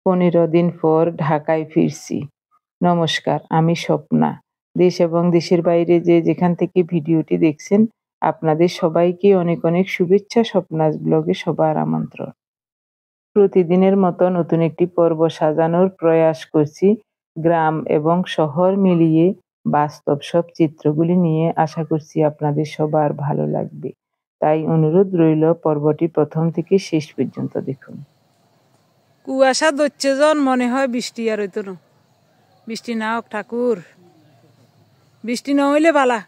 15 দিন পর ঢাকায় ফিরছি। নমস্কার, আমি স্বপ্না। দেশ এবং দেশের বাইরে যেখান থেকে ভিডিওটি দেখছেন, আপনাদের সবাইকে অনেক অনেক শুভেচ্ছা। স্বপ্নাস ব্লগে সবার আমন্ত্রণ। প্রতিদিনের মতো নতুন একটি পর্ব সাজানোর প্রয়াস করছি। গ্রাম এবং শহর মিলিয়ে বাস্তব সব চিত্রগুলি নিয়ে আশা করছি আপনাদের সবার ভালো লাগবে। তাই অনুরোধ রইল, পর্বটি প্রথম থেকে শেষ পর্যন্ত দেখুন। কুয়াশা ধরছে জন মনে হয় বৃষ্টি আর হইতো না। বৃষ্টি না হোক ঠাকুর, বৃষ্টি না হইলে ভালা।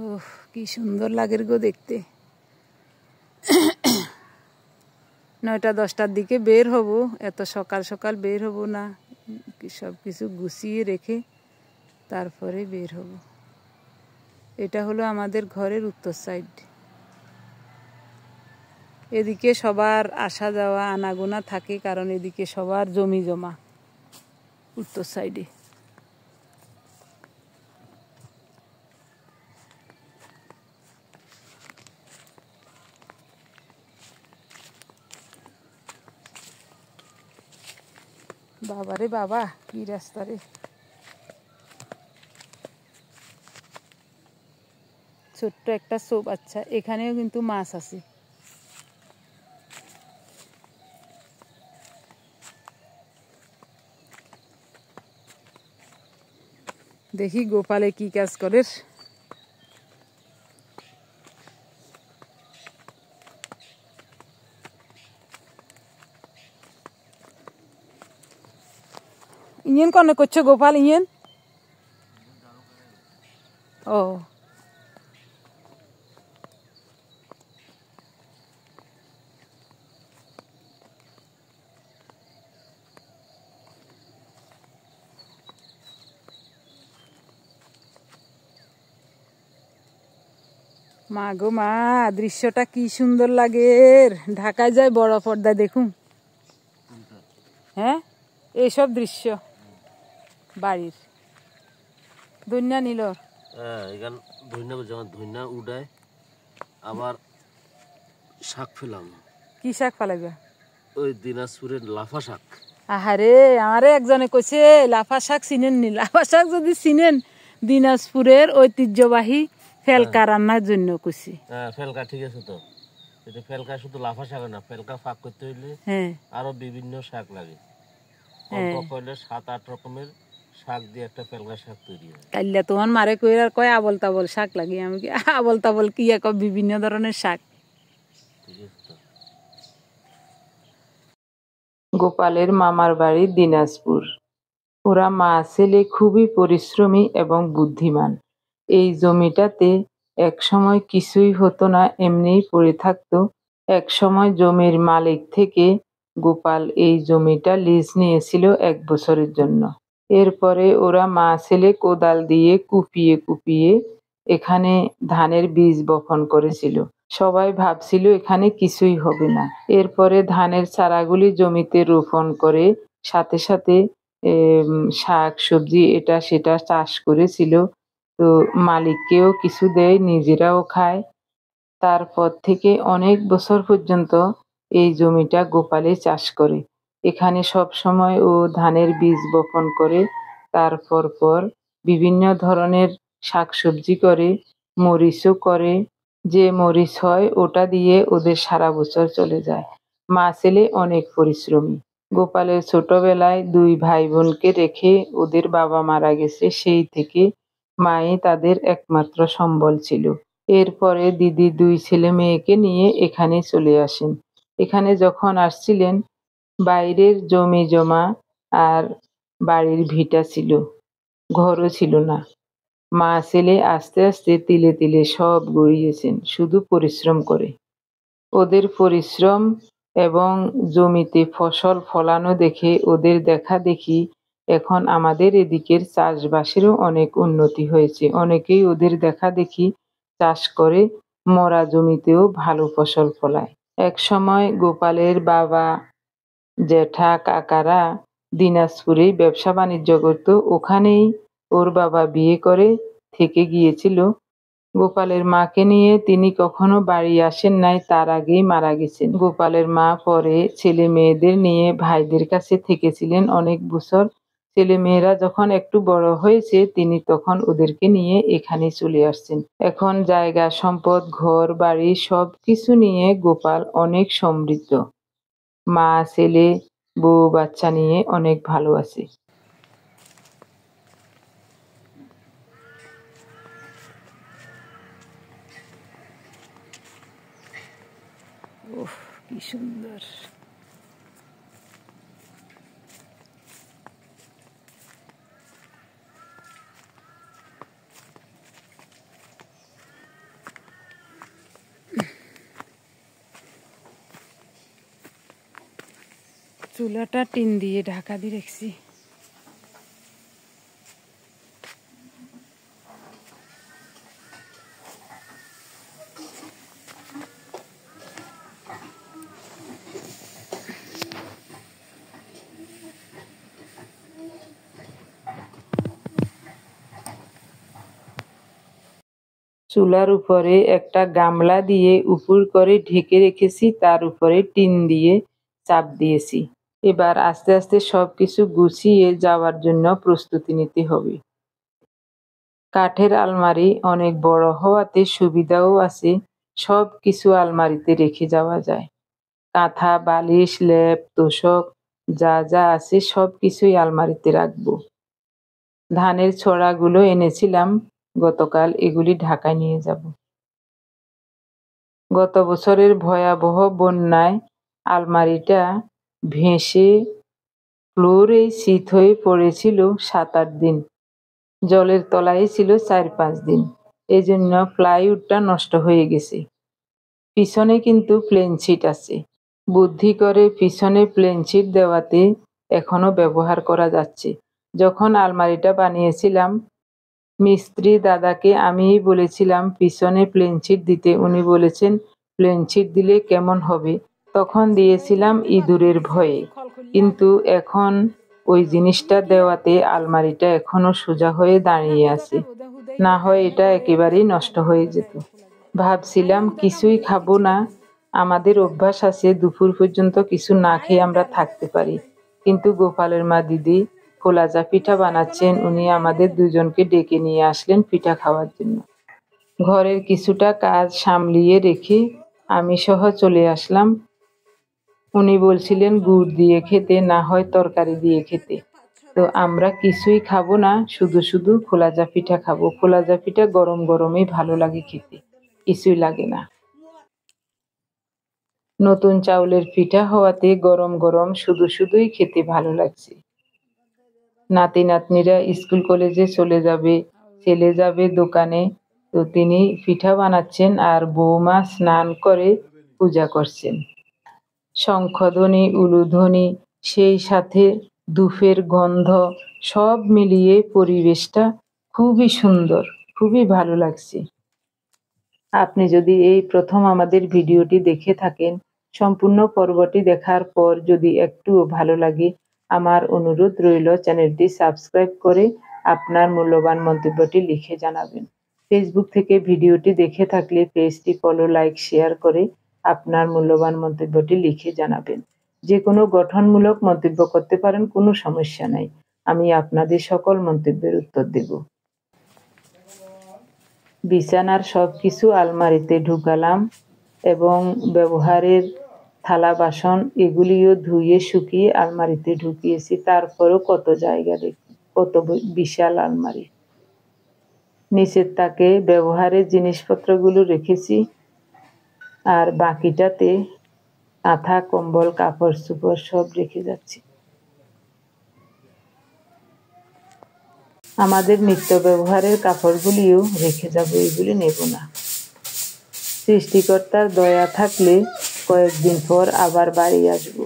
ওহ, কি সুন্দর লাগে গো দেখতে। 9টা-10টার দিকে বের হব, এত সকাল সকাল বের হব না, সব কিছু গুছিয়ে রেখে তারপরে বের হব। এটা হলো আমাদের ঘরের উত্তর সাইড। এদিকে সবার আসা যাওয়া আনাগোনা থাকে, কারণ এদিকে সবার জমি জমা উত্তর সাইডে। বাবারে বাবা, কি রাস্তা রে! ছোট্ট একটা সোপ। আচ্ছা, এখানেও কিন্তু মাছ আছে। দেখি গোপালে কি কাজ করে। ইয়েন কনে করছো গোপাল? ইয়েন ও মা গো মা, দৃশ্যটা কি সুন্দর লাগে। ঢাকায় যায় বড় পর্দায় দেখুন। হ্যাঁ, এইসব দৃশ্য বাড়ির ধন্যা নিল। এখানে ধন্যা উঠায় আবার শাক ফেলাম। কি শাক ফালাইবা? ওই দিনাজপুরের লাফা শাক। আহারে, আমারে একজনে কইছে লাফা শাক চিনেন নি? লাফা শাক যদি চিনেন, দিনাজপুরের ঐতিহ্যবাহী ফেলকা রান্নার জন্য কইছি। হ্যাঁ, ফেলকা ঠিক আছে তো। এটা ফেলকা শুধু লাফা শাক না, ফেলকা ফাঁক করতে হইলে আরো বিভিন্ন শাক লাগে। কমপক্ষে হইলে 7-8 রকমের শাক দিয়ে একটা ফেলকা শাক তৈরি হয়। কাইল্লা তোমার মারে কইরার কয় আবল তাবল শাক লাগে। আমি কি আবল তাবল কি এক বিভিন্ন ধরনের শাক। ঠিক আছে তো। গোপালের মামার বাড়ি দিনাজপুর। ওরা মা ছেলে খুবই পরিশ্রমী এবং বুদ্ধিমান। এই জমিটাতে একসময় কিছুই হতো না, এমনিই পড়ে থাকতো। একসময় জমির মালিক থেকে গোপাল এই জমিটা লিজ নিয়েছিল 1 বছরের জন্য। এরপরে ওরা মা ছেলে কোদাল দিয়ে কুপিয়ে কুপিয়ে এখানে ধানের বীজ বপন করেছিল। সবাই ভাবছিল এখানে কিছুই হবে না। এরপরে ধানের চারাগুলি জমিতে রোপণ করে সাথে সাথে শাক সবজি এটা সেটা চাষ করেছিল। তো মালিককেও কিছু দেয়, নিজেরাও খায়। তারপর থেকে অনেক বছর পর্যন্ত এই জমিটা গোপালে চাষ করে। এখানে সব সময় ও ধানের বীজ বপন করে, তারপর পর বিভিন্ন ধরনের শাকসবজি করে, মরিচও করে। যে মরিচ হয় ওটা দিয়ে ওদের সারা বছর চলে যায়। মা ছেলে অনেক পরিশ্রমী। গোপালের ছোটবেলায় 2 ভাই বোনকে রেখে ওদের বাবা মারা গেছে, সেই থেকে মাই তাদের একমাত্র সম্বল ছিল। এরপরে দিদি 2 ছেলে মেয়েকে নিয়ে এখানে চলে আসেন। এখানে যখন আসছিলেন, বাইরের জমি জমা আর বাড়ির ভিটা ছিল, ঘরও ছিল না। মা ছেলে আস্তে আস্তে তিলে তিলে সব গড়িয়েছেন, শুধু পরিশ্রম করে। ওদের পরিশ্রম এবং জমিতে ফসল ফলানো দেখে ওদের দেখা দেখি এখন আমাদের এদিকের চাষবাসেরও অনেক উন্নতি হয়েছে। অনেকেই ওদের দেখা দেখি চাষ করে, মরা জমিতেও ভালো ফসল ফলায়। একসময় গোপালের বাবা, জ্যাঠা, কাকারা দিনাজপুরেই ব্যবসা বাণিজ্য করত। ওখানেই ওর বাবা বিয়ে করে থেকে গিয়েছিল। গোপালের মাকে নিয়ে তিনি কখনো বাড়ি আসেন নাই, তার আগেই মারা গেছেন। গোপালের মা পরে ছেলে মেয়েদের নিয়ে ভাইদের কাছে থেকেছিলেন অনেক বছর। ছেলে মেয়েরা যখন একটু বড় হয়েছে তিনি তখন ওদেরকে নিয়ে এখানে চলে আসছেন। এখন জায়গা সম্পদ, ঘর বাড়ি সবকিছু নিয়ে গোপাল অনেক সমৃদ্ধ। মা, ছেলে, বউ বাচ্চা নিয়ে অনেক ভালো আছে। ওহ, কি সুন্দর। চুলাটা টিন দিয়ে ঢাকা দিয়ে রেখেছি। চুলার উপরে একটা গামলা দিয়ে উপর করে ঢেকে রেখেছি, তার উপরে টিন দিয়ে চাপ দিয়েছি। এবার আস্তে আস্তে সবকিছু গুছিয়ে যাওয়ার জন্য প্রস্তুতি নিতে হবে। কাঠের আলমারি অনেক বড় হওয়াতে সুবিধাও আছে, সব কিছু আলমারিতে রেখে যাওয়া যায়। কাঁথা, বালিশ, লেপ, তোশক যা যা আছে সব কিছুই আলমারিতে রাখবো। ধানের ছড়াগুলো এনেছিলাম গতকাল, এগুলি ঢাকায় নিয়ে যাব। গত বছরের ভয়াবহ বন্যায় আলমারিটা ভেসে ফ্লোরেই চিত হয়ে পড়েছিল 7-8 দিন। জলের তলায় ছিল 4-5 দিন। এজন্য প্লাইউডটা নষ্ট হয়ে গেছে। পিছনে কিন্তু প্লেন শিট আছে। বুদ্ধি করে পিছনে প্লেন শিট দেওয়াতে এখনো ব্যবহার করা যাচ্ছে। যখন আলমারিটা বানিয়েছিলাম মিস্ত্রি দাদাকে আমিই বলেছিলাম পিছনে প্লেন শিট দিতে। উনি বলেছেন প্লেন শিট দিলে কেমন হবে। তখন দিয়েছিলাম ইঁদুরের ভয়ে, কিন্তু এখন ওই জিনিসটা দেওয়াতে আলমারিটা এখনো সোজা হয়ে দাঁড়িয়ে আছে। না হয় এটা একেবারেই নষ্ট হয়ে যেত। ভাবছিলাম কিছুই খাবো না, আমাদের অভ্যাস আছে দুপুর পর্যন্ত কিছু না খেয়ে আমরা থাকতে পারি, কিন্তু গোপালের মা দিদি খোলাজা পিঠা বানাচ্ছেন। উনি আমাদের দুজনকে ডেকে নিয়ে আসলেন পিঠা খাওয়ার জন্য। ঘরের কিছুটা কাজ সামলিয়ে রেখে আমি সহ চলে আসলাম। উনি বলছিলেন গুড় দিয়ে খেতে, না হয় তরকারি দিয়ে খেতে। তো আমরা কিছুই খাবো না, শুধু শুধু খোলাজা পিঠা খাবো। খোলাজা পিঠা গরম গরমই ভালো লাগে খেতে, কিছুই লাগে না। নতুন চাউলের পিঠা হওয়াতে গরম গরম শুধু শুধুই খেতে ভালো লাগছে। নাতি নাতনিরা স্কুল কলেজে চলে যাবে, ছেলে যাবে দোকানে, তো তিনি পিঠা বানাচ্ছেন আর বৌমা স্নান করে পূজা করছেন। শঙ্খধ্বনি, উলুধ্বনি, সেই সাথে ধূপের গন্ধ সব মিলিয়ে পরিবেশটা খুবই সুন্দর, খুবই ভালো লাগছে। আপনি যদি এই প্রথম আমাদের ভিডিওটি দেখে থাকেন, সম্পূর্ণ পর্বটি দেখার পর যদি একটুও ভালো লাগে, আমার অনুরোধ রইল চ্যানেলটি সাবস্ক্রাইব করে আপনার মূল্যবান মন্তব্যটি লিখে জানাবেন। ফেসবুক থেকে ভিডিওটি দেখে থাকলে পেজটি ফলো, লাইক, শেয়ার করে আপনার মূল্যবান মন্তব্যটি লিখে জানাবেন। যে কোনো গঠনমূলক মন্তব্য করতে পারেন, কোনো সমস্যা নাই, আমি আপনাদের সকল মন্তব্যের উত্তর দেব। বিছানার সবকিছু আলমারিতে ঢুকালাম এবং ব্যবহারের থালা বাসন এগুলিও ধুয়ে শুকিয়ে আলমারিতে ঢুকিয়েছি। তারপরও কত জায়গা দেখি, কত বিশাল আলমারি। নিচের তাকে ব্যবহারের জিনিসপত্রগুলো রেখেছি, আর বাকিটাতে কাঁথা, কম্বল, কাপড় চোপড় সব রেখে যাচ্ছি। আমাদের নিত্য ব্যবহারের কাপড়গুলিও রেখে যাব, এগুলি নেব না। সৃষ্টিকর্তার দয়া থাকলে কয়েকদিন পর আবার বাড়ি আসব,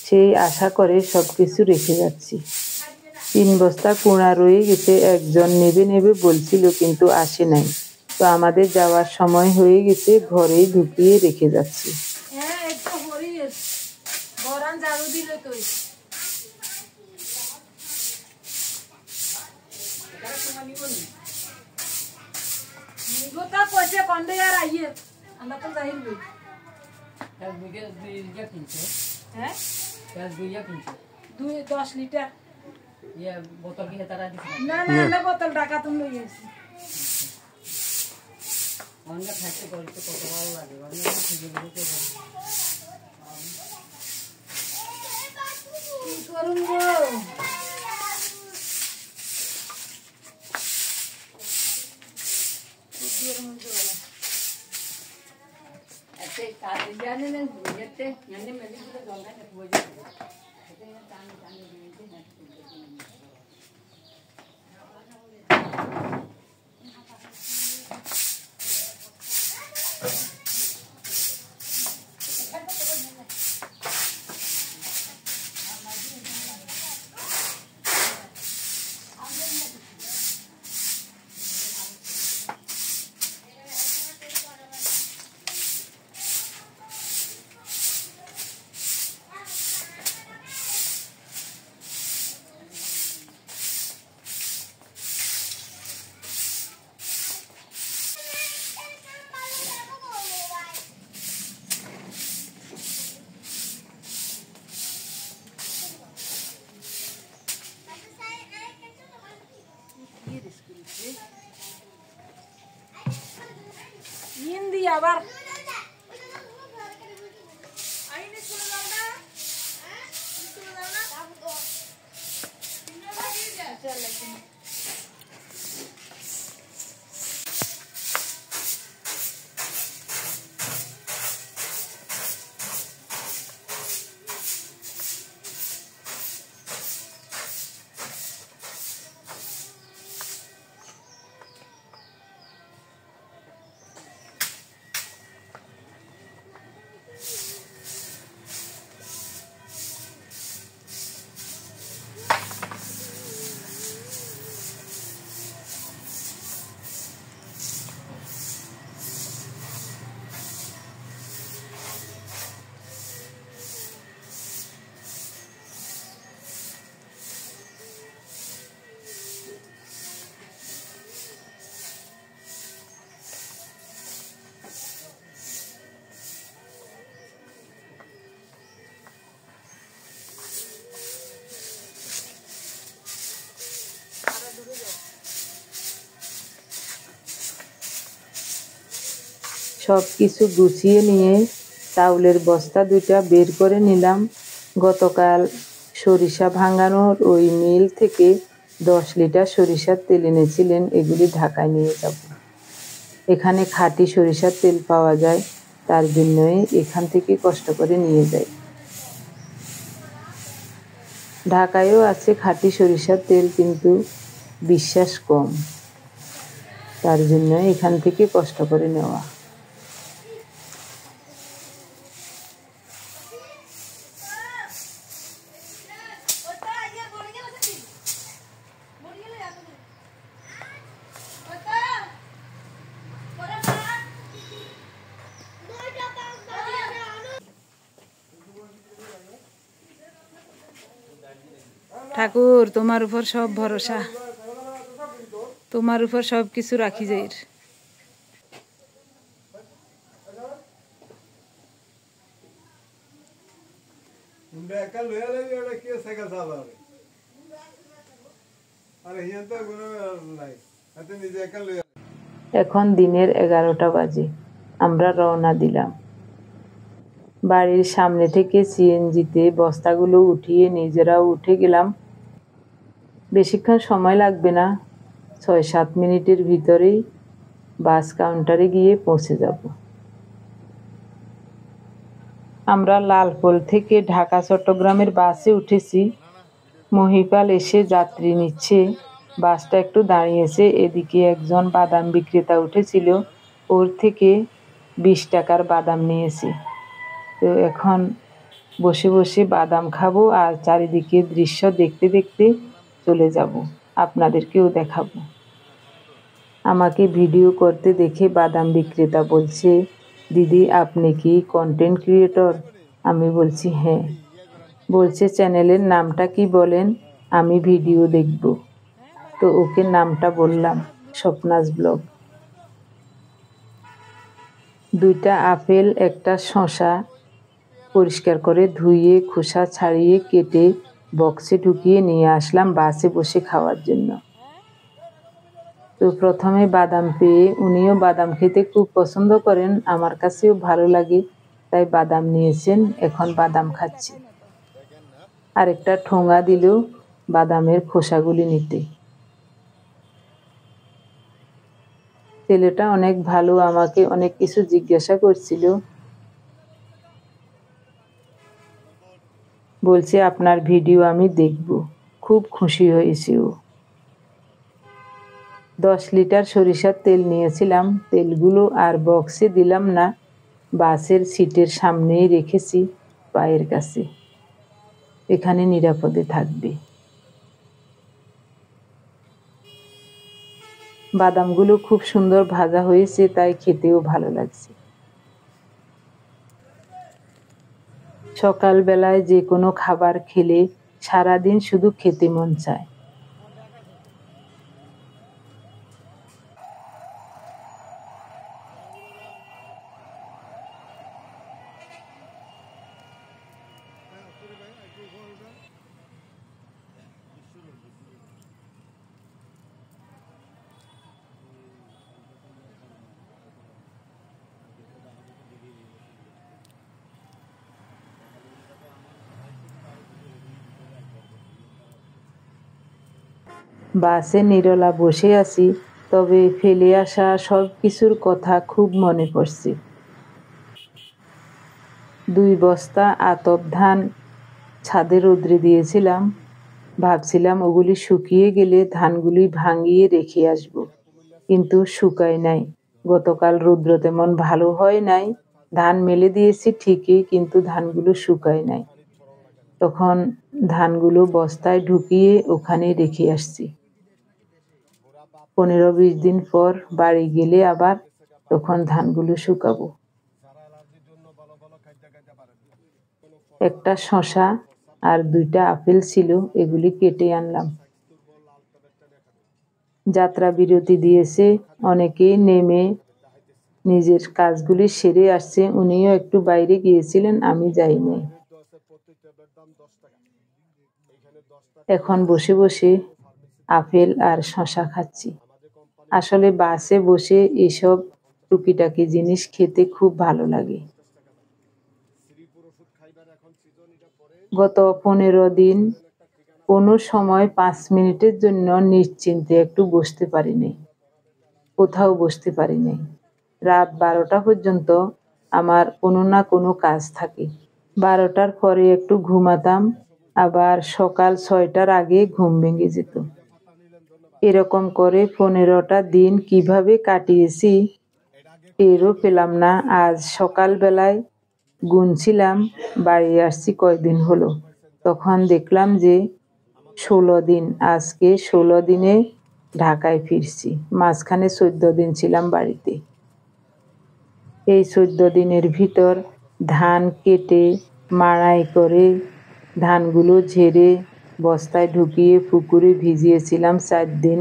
সেই আশা করে সবকিছু রেখে যাচ্ছি। 3 বস্তা কুড়া রয়ে গেছে, একজন নেবে নেবে বলছিল কিন্তু আসে নাই। তো আমাদের যাওয়ার সময় হয়ে গেছে, ঘরেই ঢুকিয়ে রেখে যাচ্ছি। जोता पैसे कंडे यार आइए আমরা তো যাই না এক বিঘে 2 বিঘা কিনছে হ্যাঁ 10 বিঘা কিনছে 10 লিটার ये बोतल की तारा दिख না না না বোতল টাকা তুমি লই গেছি অন্য খাইতে করতে কত ভালো লাগে অন্য খুঁজে দিতে কি করুম গো ऐसे काले जाने ने येते यानी मेरी भी गंगा ने हो जाए ऐसे ये ताने ताने देते हैं হিন্দি আবার সব কিছু গুছিয়ে নিয়ে চাউলের বস্তা দুইটা বের করে নিলাম। গতকাল সরিষা ভাঙানোর ওই মিল থেকে 10 লিটার সরিষার তেল এনেছিলেন, এগুলি ঢাকায় নিয়ে যাব। এখানে খাঁটি সরিষার তেল পাওয়া যায়, তার জন্যই এখান থেকে কষ্ট করে নিয়ে যাই। ঢাকায়ও আছে খাঁটি সরিষার তেল, কিন্তু বিশ্বাস কম, তার জন্য এখান থেকে কষ্ট করে নেওয়া। ঠাকুর তোমার উপর সব ভরসা, তোমার উপর সব কিছু রাখি যাই। এখন দিনের 11টা বাজে, আমরা রওনা দিলাম। বাড়ির সামনে থেকে সিএনজিতে বস্তাগুলো উঠিয়ে নিজেরাও উঠে গেলাম। বেশিক্ষণ সময় লাগবে না, 6-7 মিনিটের ভিতরেই বাস কাউন্টারে গিয়ে পৌঁছে যাব। আমরা লালপোল থেকে ঢাকা চট্টগ্রামের বাসে উঠেছি। মহিপাল এসে যাত্রী নিচ্ছে, বাসটা একটু দাঁড়িয়েছে। এদিকে একজন বাদাম বিক্রেতা উঠেছিল, ওর থেকে 20 টাকার বাদাম নিয়েছি। তো এখন বসে বসে বাদাম খাবো আর চারিদিকে দৃশ্য দেখতে দেখতে চলে যাব, আপনাদেরকেও দেখাবো। আমাকে ভিডিও করতে দেখে বাদাম বিক্রেতা বলছে, দিদি আপনি কি কন্টেন্ট ক্রিয়েটর? আমি বলছি হ্যাঁ। বলছে চ্যানেলের নামটা কি বলেন, আমি ভিডিও দেখব। তো ওকে নামটা বললাম, স্বপ্নাস ব্লগ। 2টা আপেল, একটা শসা পরিষ্কার করে ধুয়ে খোসা ছাড়িয়ে কেটে বক্সে ঢুকিয়ে নিয়ে আসলাম বাসে বসে খাওয়ার জন্য। তো প্রথমে বাদাম পেয়ে উনিও বাদাম খেতে খুব পছন্দ করেন, আমার কাছেও ভালো লাগে, তাই বাদাম নিয়েছেন। এখন বাদাম খাচ্ছি। আরেকটা ঠোঙা দিল বাদামের খোসাগুলি নিতে। ছেলেটা অনেক ভালো, আমাকে অনেক কিছু জিজ্ঞাসা করছিল, বলছে আপনার ভিডিও আমি দেখব। খুব খুশি হয়েছে ও। 10 লিটার সরিষার তেল নিয়েছিলাম, তেলগুলো আর বক্সে দিলাম না, বাসের সিটের সামনেই রেখেছি, পায়ের কাছে, এখানে নিরাপদে থাকবে। বাদামগুলো খুব সুন্দর ভাজা হয়েছে, তাই খেতেও ভালো লাগছে। সকালবেলায় যে কোনো খাবার খেলে সারাদিন শুধু খেতে মন চায়। বাসে নিরলা বসে আছি, তবে ফেলে আসা সব কিছুর কথা খুব মনে পড়ছে। 2 বস্তা আতপ ধান ছাদে রোদ্রে দিয়েছিলাম, ভাবছিলাম ওগুলি শুকিয়ে গেলে ধানগুলি ভাঙিয়ে রেখে আসব, কিন্তু শুকায় নাই। গতকাল রৌদ্র তেমন ভালো হয় নাই, ধান মেলে দিয়েছি ঠিকই, কিন্তু ধানগুলো শুকায় নাই। তখন ধানগুলো বস্তায় ঢুকিয়ে ওখানে রেখে আসছি। 15-20 দিন পর বাড়ি গেলে আবার তখন ধানগুলো শুকাবো। একটা শসা আর 2টা আপেল ছিল, এগুলি কেটে আনলাম। যাত্রা বিরতি দিয়েছে, অনেকেই নেমে নিজের কাজগুলি সেরে আসছে। উনিও একটু বাইরে গিয়েছিলেন, আমি যাই নাই। এখন বসে বসে আপেল আর শসা খাচ্ছি। আসলে বাসে বসে এসব টুকিটাকি জিনিস খেতে খুব ভালো লাগে। গত 15 দিন কোনো সময় 5 মিনিটের জন্য নিশ্চিন্তে একটু বসতে পারিনি, কোথাও বসতে পারিনি। রাত 12টা পর্যন্ত আমার কোনো না কোনো কাজ থাকে। 12টার পরে একটু ঘুমাতাম, আবার সকাল 6টার আগে ঘুম ভেঙে যেত। এরকম করে 15টা দিন কিভাবে কাটিয়েছি টেরও পেলাম না। আজ সকালবেলায় গুনছিলাম বাড়ি আসছি কয়দিন হলো, তখন দেখলাম যে 16 দিন। আজকে 16 দিনে ঢাকায় ফিরছি, মাঝখানে 14 দিন ছিলাম বাড়িতে। এই 14 দিনের ভিতর ধান কেটে মাড়াই করে ধানগুলো ঝেড়ে বস্তায় ঢুকিয়ে পুকুরে ভিজিয়েছিলাম 4 দিন।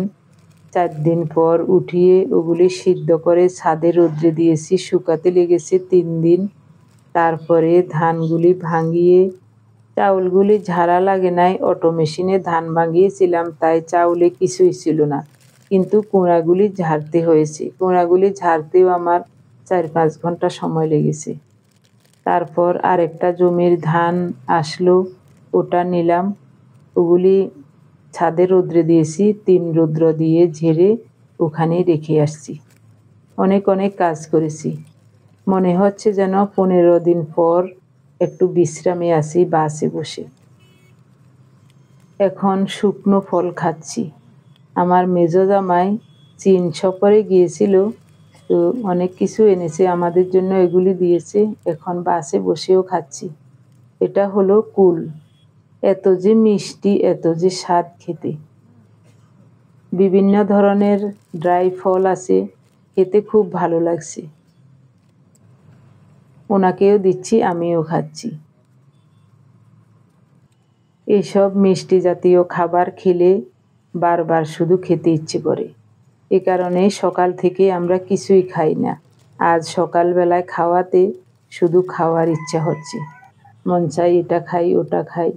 4 দিন পর উঠিয়ে ওগুলি সিদ্ধ করে ছাদে রোদ্রে দিয়েছি, শুকাতে লেগেছে 3 দিন। তারপরে ধানগুলি ভাঙিয়ে, চাউলগুলি ঝাড়া লাগে নাই, অটো মেশিনে ধান ভাঙিয়েছিলাম, তাই চাউলে কিছুই ছিল না, কিন্তু কুঁড়াগুলি ঝাড়তে হয়েছে। কুঁড়াগুলি ঝাড়তেও আমার 4-5 ঘন্টা সময় লেগেছে। তারপর আরেকটা জমির ধান আসলো, ওটা নিলাম, ওগুলি ছাদে রোদ্রে দিয়েছি, 3 রৌদ্র দিয়ে ঝেড়ে ওখানেই রেখে আসছি। অনেক অনেক কাজ করেছি, মনে হচ্ছে যেন 15 দিন পর একটু বিশ্রামে আছি বাসে বসে। এখন শুকনো ফল খাচ্ছি। আমার মেজো জামাই চীন সফরে গিয়েছিল, তো অনেক কিছু এনেছে আমাদের জন্য, এগুলি দিয়েছে। এখন বাসে বসেও খাচ্ছি। এটা হলো কুল। এত যে মিষ্টি, এত যে স্বাদ খেতে। বিভিন্ন ধরনের ড্রাই ফল আছে, খেতে খুব ভালো লাগছে। ওনাকেও দিচ্ছি, আমিও খাচ্ছি। এইসব মিষ্টি জাতীয় খাবার খেলে বারবার শুধু খেতে ইচ্ছে করে। এ কারণে সকাল থেকে আমরা কিছুই খাই না, আজ সকালবেলায় খাওয়াতে শুধু খাওয়ার ইচ্ছা হচ্ছে, মন চাই এটা খাই ওটা খাই।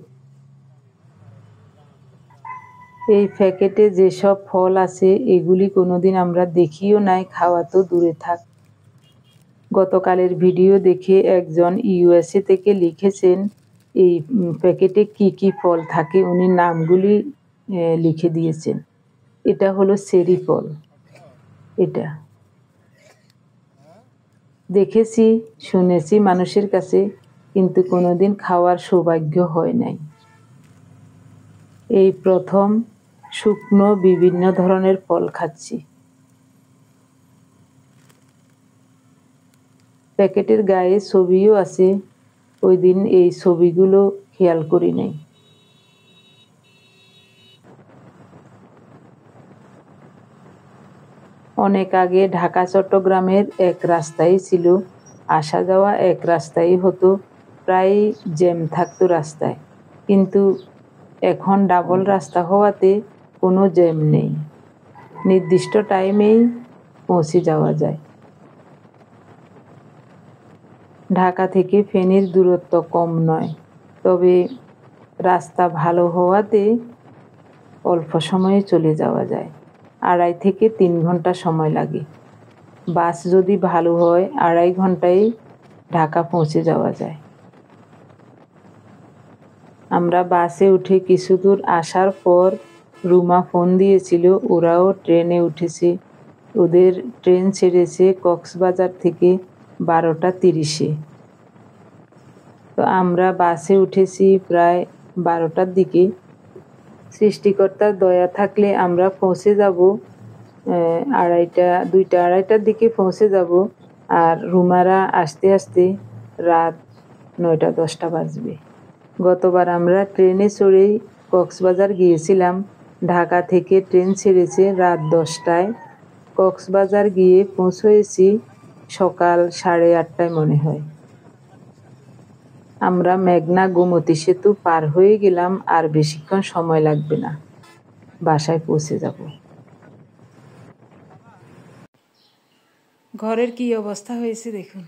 এই প্যাকেটে যেসব ফল আছে এগুলি কোনোদিন আমরা দেখিও নাই, খাওয়া তো দূরে থাক। গতকালের ভিডিও দেখে একজন ইউএসএ থেকে লিখেছেন এই প্যাকেটে কি কি ফল থাকে, উনি নামগুলি লিখে দিয়েছেন। এটা হলো চেরি ফল। এটা দেখেছি শুনেছি মানুষের কাছে, কিন্তু কোনোদিন খাওয়ার সৌভাগ্য হয় নাই। এই প্রথম শুকনো বিভিন্ন ধরনের ফল খাচ্ছি। প্যাকেটের গায়ে ছবিও আছে, ওই দিন এই ছবিগুলো খেয়াল করি নাই। অনেক আগে ঢাকা চট্টগ্রামের এক রাস্তাই ছিল, আসা যাওয়া এক রাস্তাই হতো, প্রায় জ্যাম থাকতো রাস্তায়। কিন্তু এখন ডাবল রাস্তা হওয়াতে কোনো জ্যাম নেই, নির্দিষ্ট টাইমেই পৌঁছে যাওয়া যায়। ঢাকা থেকে ফেনীর দূরত্ব কম নয়, তবে রাস্তা ভালো হওয়াতে অল্প সময়ে চলে যাওয়া যায়। 2.5 থেকে 3 ঘন্টা সময় লাগে। বাস যদি ভালো হয় 2.5 ঘন্টায় ঢাকা পৌঁছে যাওয়া যায়। আমরা বাসে উঠে কিছু দূর আসার পর রুমা ফোন দিয়েছিল, ওরাও ট্রেনে উঠেছে। ওদের ট্রেন ছেড়েছে কক্সবাজার থেকে 12টা 30-এ। তো আমরা বাসে উঠেছি প্রায় 12টার দিকে। সৃষ্টিকর্তার দয়া থাকলে আমরা পৌঁছে যাব 2টা-2:30টার দিকে পৌঁছে যাব, আর রুমারা আসতে আসতে রাত 9টা-10টা বাজবে। গতবার আমরা ট্রেনে চড়েই কক্সবাজার গিয়েছিলাম। ঢাকা থেকে ট্রেন ছেড়েছে রাত 10টায়, কক্সবাজার গিয়ে পৌঁছেছি সকাল 8:30টায় মনে হয়। আমরা মেঘনা গোমতী সেতু পার হয়ে গেলাম, আর বেশিক্ষণ সময় লাগবে না, বাসায় পৌঁছে যাব। ঘরের কি অবস্থা হয়েছে দেখুন।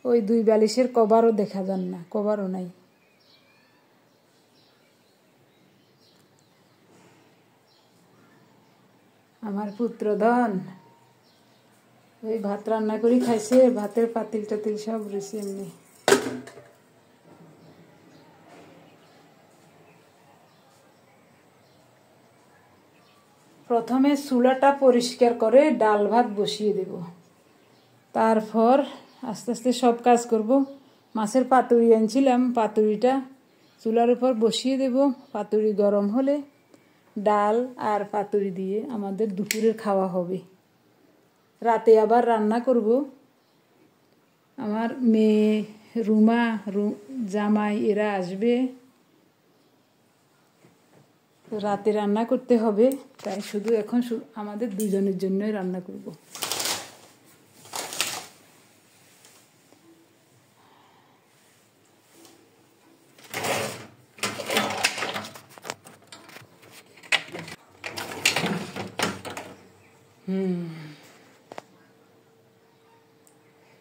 ওই 2 বালিশের কভারও দেখা যান না, কভারও নাই। আমার পুত্রধন ওই ভাত রান্না করে খাইছে, ভাতের পাতিল টাতিল সব রয়েছে এমনি। প্রথমে চুলাটা পরিষ্কার করে ডাল ভাত বসিয়ে দেব, তারপর আস্তে আস্তে সব কাজ করব। মাছের পাতুরি আনছিলাম, পাতুরিটা চুলার উপর বসিয়ে দেব। পাতুরি গরম হলে ডাল আর পাতুরি দিয়ে আমাদের দুপুরের খাওয়া হবে। রাতে আবার রান্না করব। আমার মেয়ে রুমা, জামাই এরা আসবে, রাতে রান্না করতে হবে। তাই শুধু এখন আমাদের দুজনের জন্যই রান্না করব।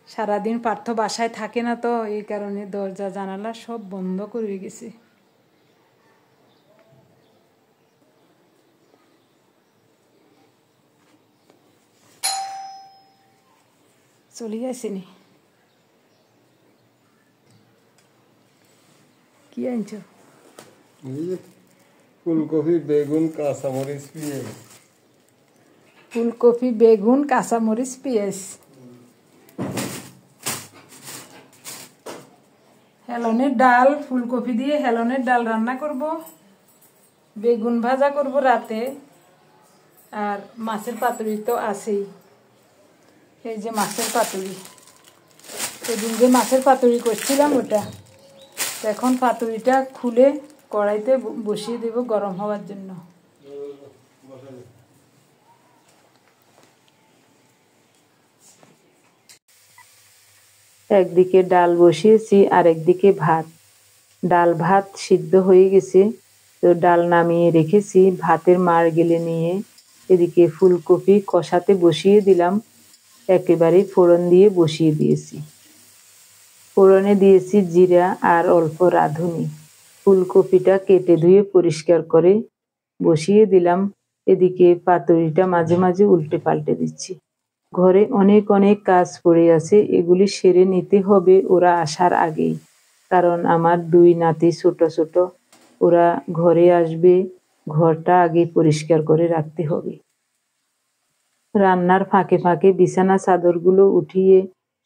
সারাদিন পার্থ বাসায় থাকে না, তো এই কারণে দরজা জানালা সব বন্ধ করে গেছে। চলে আসেনি। কি আনছো? ফুলকপি, বেগুন, কাঁচামরিচ, পেঁয়াজ। ফুলকপি, বেগুন, কাঁচামরিচ, পেঁয়াজ। হেলনের ডাল, ফুলকপি দিয়ে হেলনের ডাল রান্না করব, বেগুন ভাজা করব রাতে, আর মাছের পাতুরি তো আছেই। এই যে মাছের পাতুরি, সেদিন যে মাছের পাতুরি করছিলাম ওটা। এখন পাতুরিটা খুলে কড়াইতে বসিয়ে দেব গরম হওয়ার জন্য। একদিকে ডাল বসিয়েছি আর একদিকে ভাত। ডাল ভাত সিদ্ধ হয়ে গেছে, তো ডাল নামিয়ে রেখেছি। ভাতের মাড় গেলে নিয়ে এদিকে ফুলকপি কষাতে বসিয়ে দিলাম, একেবারে ফোড়ন দিয়ে বসিয়ে দিয়েছি। ফোড়নে দিয়েছি জিরা আর অল্প রাঁধুনি। ফুলকপিটা কেটে ধুয়ে পরিষ্কার করে বসিয়ে দিলাম। এদিকে পাতুরিটা মাঝে মাঝে উল্টে পাল্টে দিচ্ছি। ঘরে অনেক অনেক কাজ পড়ে আছে, এগুলি সেরে নিতে হবে ওরা আসার আগেই, কারণ আমার 2 নাতি ছোট ছোট, ওরা ঘরে আসবে, ঘরটা আগে পরিষ্কার করে রাখতে হবে। রান্নার ফাঁকে ফাঁকে বিছানা চাদরগুলো উঠিয়ে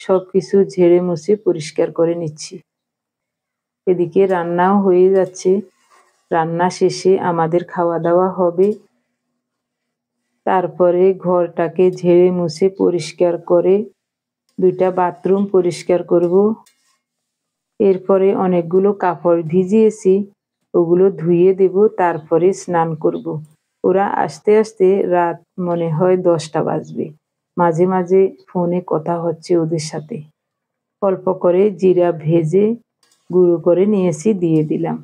সবকিছু ঝেড়ে মুছে পরিষ্কার করে নিচ্ছি। এদিকে রান্নাও হয়ে যাচ্ছে। রান্না শেষে আমাদের খাওয়া দাওয়া হবে। তারপরে ঘরটাকে ঝেড়ে মুছে পরিষ্কার করে 2টা বাথরুম পরিষ্কার করব। এরপরে অনেকগুলো কাপড় ভিজিয়েছি, ওগুলো ধুয়ে দেব, তারপরে স্নান করব। ওরা আসতে আসতে রাত মনে হয় 10টা বাজবে। মাঝে মাঝে ফোনে কথা হচ্ছে ওদের সাথে। অল্প করে জিরা ভেজে গুঁড়ো করে নিয়েছি, দিয়ে দিলাম।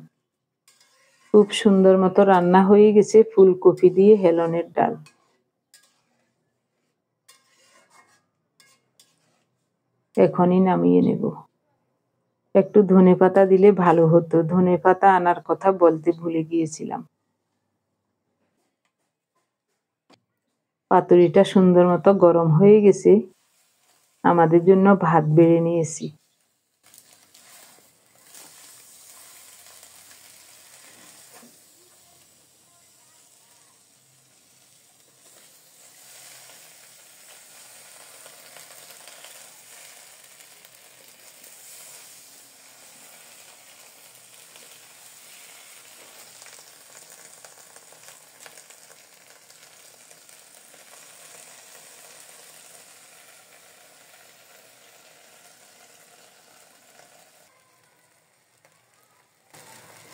খুব সুন্দর মতো রান্না হয়ে গেছে ফুলকপি দিয়ে হেলনের ডাল। এখনই নামিয়ে নেব। একটু ধনেপাতা দিলে ভালো হতো, ধনেপাতা আনার কথা বলতে ভুলে গিয়েছিলাম। পাতুরিটা সুন্দর মতো গরম হয়ে গেছে, আমাদের জন্য ভাত বেড়ে নিয়েছি।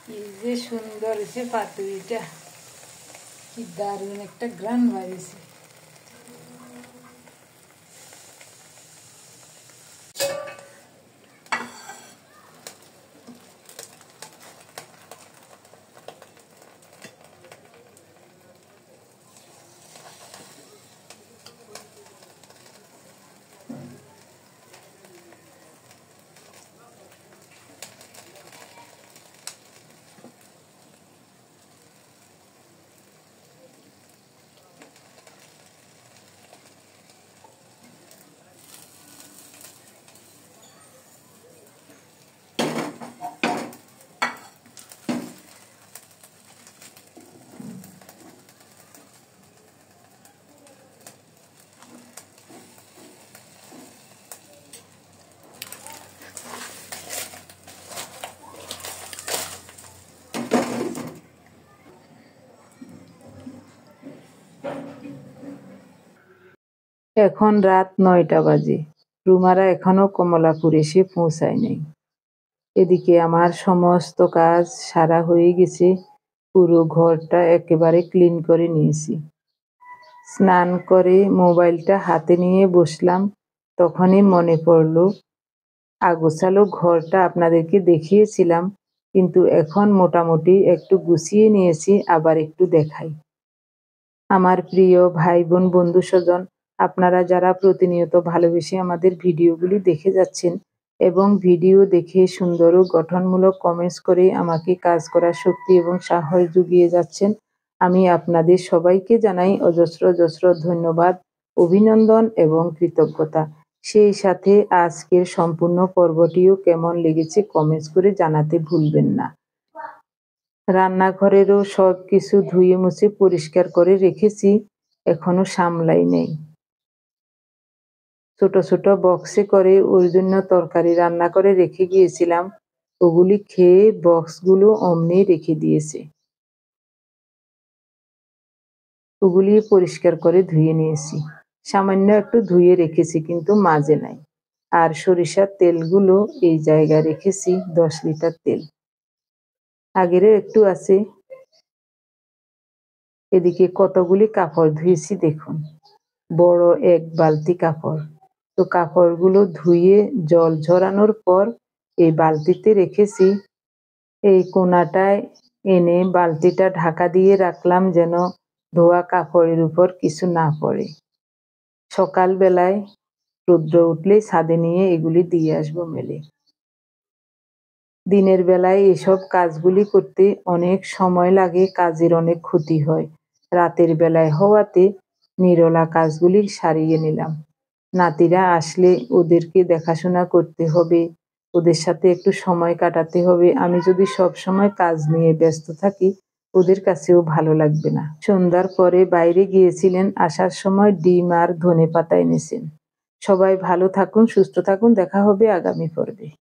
কি যে সুন্দর হয়েছে পাতুরিটা, কি দারুণ একটা গ্রান বাড়িয়েছে। এখন রাত 9টা বাজে। রুমারা এখনো কমলাপুর এসে পৌঁছায় নাই। এদিকে আমার সমস্ত কাজ সারা হয়ে গেছে, পুরো ঘরটা একেবারে ক্লিন করে নিয়েছি। স্নান করে মোবাইলটা হাতে নিয়ে বসলাম, তখনই মনে পড়লো আগোছালো ঘরটা আপনাদেরকে দেখিয়েছিলাম, কিন্তু এখন মোটামুটি একটু গুছিয়ে নিয়েছি, আবার একটু দেখাই। আমার প্রিয় ভাই বোন বন্ধু স্বজন, আপনারা যারা প্রতিনিয়ত ভালোবেসে আমাদের ভিডিওগুলি দেখে যাচ্ছেন এবং ভিডিও দেখে সুন্দর ও গঠনমূলক কমেন্টস করে আমাকে কাজ করার শক্তি এবং সাহস জুগিয়ে যাচ্ছেন, আমি আপনাদের সবাইকে জানাই অজস্র অজস্র ধন্যবাদ, অভিনন্দন এবং কৃতজ্ঞতা। সেই সাথে আজকের সম্পূর্ণ পর্বটিও কেমন লেগেছে কমেন্টস করে জানাতে ভুলবেন না। রান্নাঘরেরও সব কিছু ধুয়ে মুছে পরিষ্কার করে রেখেছি, এখনো সামলাই নেই। ছোট ছোট বক্সে করে ওর জন্য তরকারি রান্না করে রেখে গিয়েছিলাম, ওগুলি খেয়ে বক্সগুলো অমনি রেখে দিয়েছে। ওগুলি পরিষ্কার করে ধুয়ে নিয়েছি, সামান্য একটু ধুয়ে রেখেছি কিন্তু মাজে নাই। আর সরিষার তেলগুলো এই জায়গায় রেখেছি, 10 লিটার তেল, আগেরও একটু আছে। এদিকে কতগুলি কাপড় ধুয়েছি দেখুন, বড় এক বালতি কাপড়। তো কাপড়গুলো ধুয়ে জল ঝরানোর পর এই বালতিতে রেখেছি। এই কোনাটায় এনে বালতিটা ঢাকা দিয়ে রাখলাম যেন ধোয়া কাপড়ের উপর কিছু না পড়ে। সকালবেলায় রৌদ্র উঠলেই ছাদে নিয়ে এগুলি দিয়ে আসবো মেলে। দিনের বেলায় এসব কাজগুলি করতে অনেক সময় লাগে, কাজের অনেক ক্ষতি হয়। রাতের বেলায় হওয়াতে নিরলা কাজগুলি সারিয়ে নিলাম। নাতিরা আসলে ওদেরকে দেখাশোনা করতে হবে, ওদের সাথে একটু সময় কাটাতে হবে। আমি যদি সব সময় কাজ নিয়ে ব্যস্ত থাকি ওদের কাছেও ভালো লাগবে না। সন্ধ্যার পরে বাইরে গিয়েছিলেন, আসার সময় ডিম আর ধনেপাতা এনেছেন। সবাই ভালো থাকুন, সুস্থ থাকুন, দেখা হবে আগামী পর্বে।